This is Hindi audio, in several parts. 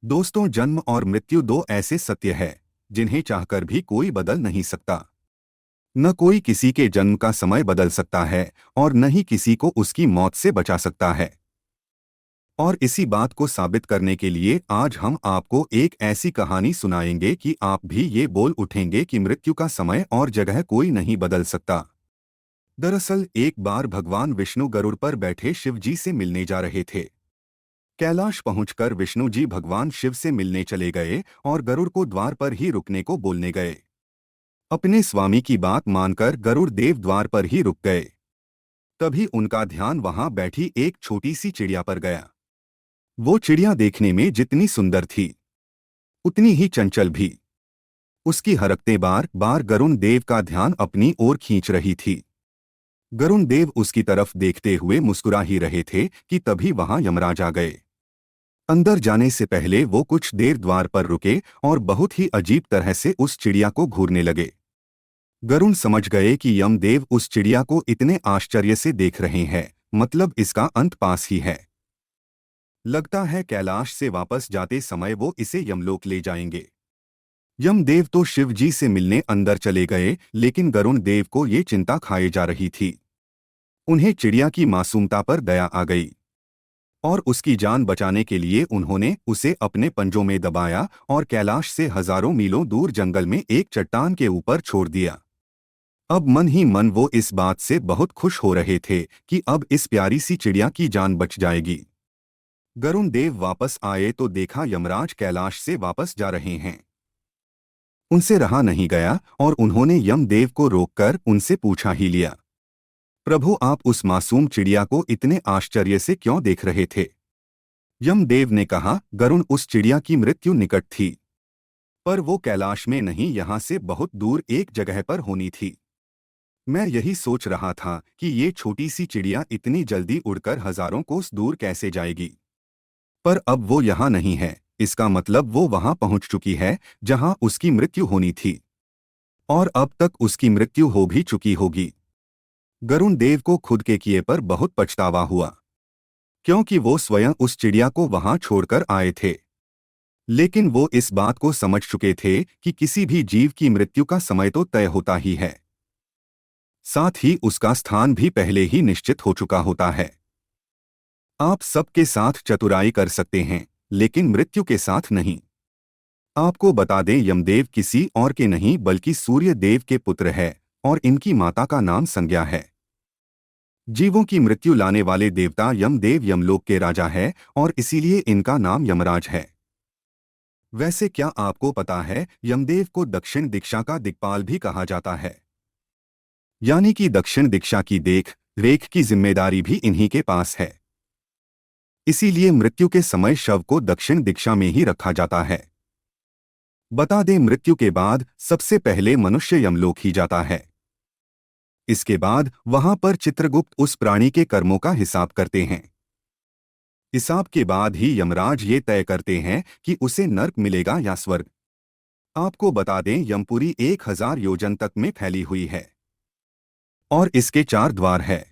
दोस्तों, जन्म और मृत्यु दो ऐसे सत्य है जिन्हें चाहकर भी कोई बदल नहीं सकता। न कोई किसी के जन्म का समय बदल सकता है और न ही किसी को उसकी मौत से बचा सकता है। और इसी बात को साबित करने के लिए आज हम आपको एक ऐसी कहानी सुनाएंगे कि आप भी ये बोल उठेंगे कि मृत्यु का समय और जगह कोई नहीं बदल सकता। दरअसल एक बार भगवान विष्णु गरुड़ पर बैठे शिव जी से मिलने जा रहे थे। कैलाश पहुंचकर विष्णु जी भगवान शिव से मिलने चले गए और गरुड़ को द्वार पर ही रुकने को बोलने गए। अपने स्वामी की बात मानकर गरुड़ देव द्वार पर ही रुक गए। तभी उनका ध्यान वहां बैठी एक छोटी सी चिड़िया पर गया। वो चिड़िया देखने में जितनी सुंदर थी उतनी ही चंचल भी। उसकी हरकतें बार बार गरुड़ देव का ध्यान अपनी ओर खींच रही थी। गरुड़ देव उसकी तरफ देखते हुए मुस्कुरा ही रहे थे कि तभी वहां यमराज आ गए। अंदर जाने से पहले वो कुछ देर द्वार पर रुके और बहुत ही अजीब तरह से उस चिड़िया को घूरने लगे। गरुड़ समझ गए कि यमदेव उस चिड़िया को इतने आश्चर्य से देख रहे हैं, मतलब इसका अंत पास ही है। लगता है कैलाश से वापस जाते समय वो इसे यमलोक ले जाएंगे। यमदेव तो शिव जी से मिलने अंदर चले गए, लेकिन गरुड़ देव को ये चिंता खाए जा रही थी। उन्हें चिड़िया की मासूमता पर दया आ गई और उसकी जान बचाने के लिए उन्होंने उसे अपने पंजों में दबाया और कैलाश से हजारों मीलों दूर जंगल में एक चट्टान के ऊपर छोड़ दिया। अब मन ही मन वो इस बात से बहुत खुश हो रहे थे कि अब इस प्यारी सी चिड़िया की जान बच जाएगी। गरुड़ देव वापस आए तो देखा यमराज कैलाश से वापस जा रहे हैं। उनसे रहा नहीं गया और उन्होंने यमदेव को रोककर उनसे पूछा ही लिया, प्रभु, आप उस मासूम चिड़िया को इतने आश्चर्य से क्यों देख रहे थे? यमदेव ने कहा, गरुड़, उस चिड़िया की मृत्यु निकट थी, पर वो कैलाश में नहीं, यहाँ से बहुत दूर एक जगह पर होनी थी। मैं यही सोच रहा था कि ये छोटी सी चिड़िया इतनी जल्दी उड़कर हजारों कोस दूर कैसे जाएगी। पर अब वो यहाँ नहीं है, इसका मतलब वो वहां पहुंच चुकी है जहां उसकी मृत्यु होनी थी, और अब तक उसकी मृत्यु हो भी चुकी होगी। गरुड़ देव को खुद के किए पर बहुत पछतावा हुआ, क्योंकि वो स्वयं उस चिड़िया को वहां छोड़कर आए थे। लेकिन वो इस बात को समझ चुके थे कि किसी भी जीव की मृत्यु का समय तो तय होता ही है, साथ ही उसका स्थान भी पहले ही निश्चित हो चुका होता है। आप सबके साथ चतुराई कर सकते हैं, लेकिन मृत्यु के साथ नहीं। आपको बता दें, यमदेव किसी और के नहीं बल्कि सूर्य देव के पुत्र है और इनकी माता का नाम संज्ञा है। जीवों की मृत्यु लाने वाले देवता यमदेव यमलोक के राजा है और इसीलिए इनका नाम यमराज है। वैसे क्या आपको पता है, यमदेव को दक्षिण दिशा का दिक्पाल भी कहा जाता है, यानी कि दक्षिण दिशा की देख रेख की जिम्मेदारी भी इन्हीं के पास है। इसीलिए मृत्यु के समय शव को दक्षिण दिशा में ही रखा जाता है। बता दें, मृत्यु के बाद सबसे पहले मनुष्य यमलोक ही जाता है। इसके बाद वहां पर चित्रगुप्त उस प्राणी के कर्मों का हिसाब करते हैं। हिसाब के बाद ही यमराज ये तय करते हैं कि उसे नर्क मिलेगा या स्वर्ग। आपको बता दें, यमपुरी 1000 योजन तक में फैली हुई है और इसके 4 द्वार है।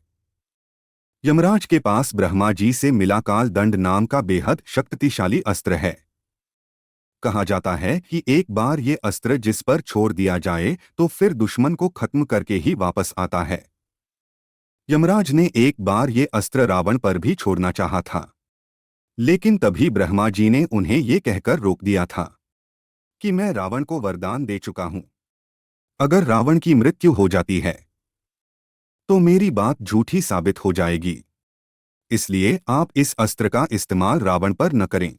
यमराज के पास ब्रह्मा जी से मिला काल दंड नाम का बेहद शक्तिशाली अस्त्र है। कहा जाता है कि एक बार ये अस्त्र जिस पर छोड़ दिया जाए तो फिर दुश्मन को खत्म करके ही वापस आता है। यमराज ने एक बार ये अस्त्र रावण पर भी छोड़ना चाहा था, लेकिन तभी ब्रह्मा जी ने उन्हें ये कहकर रोक दिया था कि मैं रावण को वरदान दे चुका हूं, अगर रावण की मृत्यु हो जाती है तो मेरी बात झूठी साबित हो जाएगी। इसलिए आप इस अस्त्र का इस्तेमाल रावण पर न करें।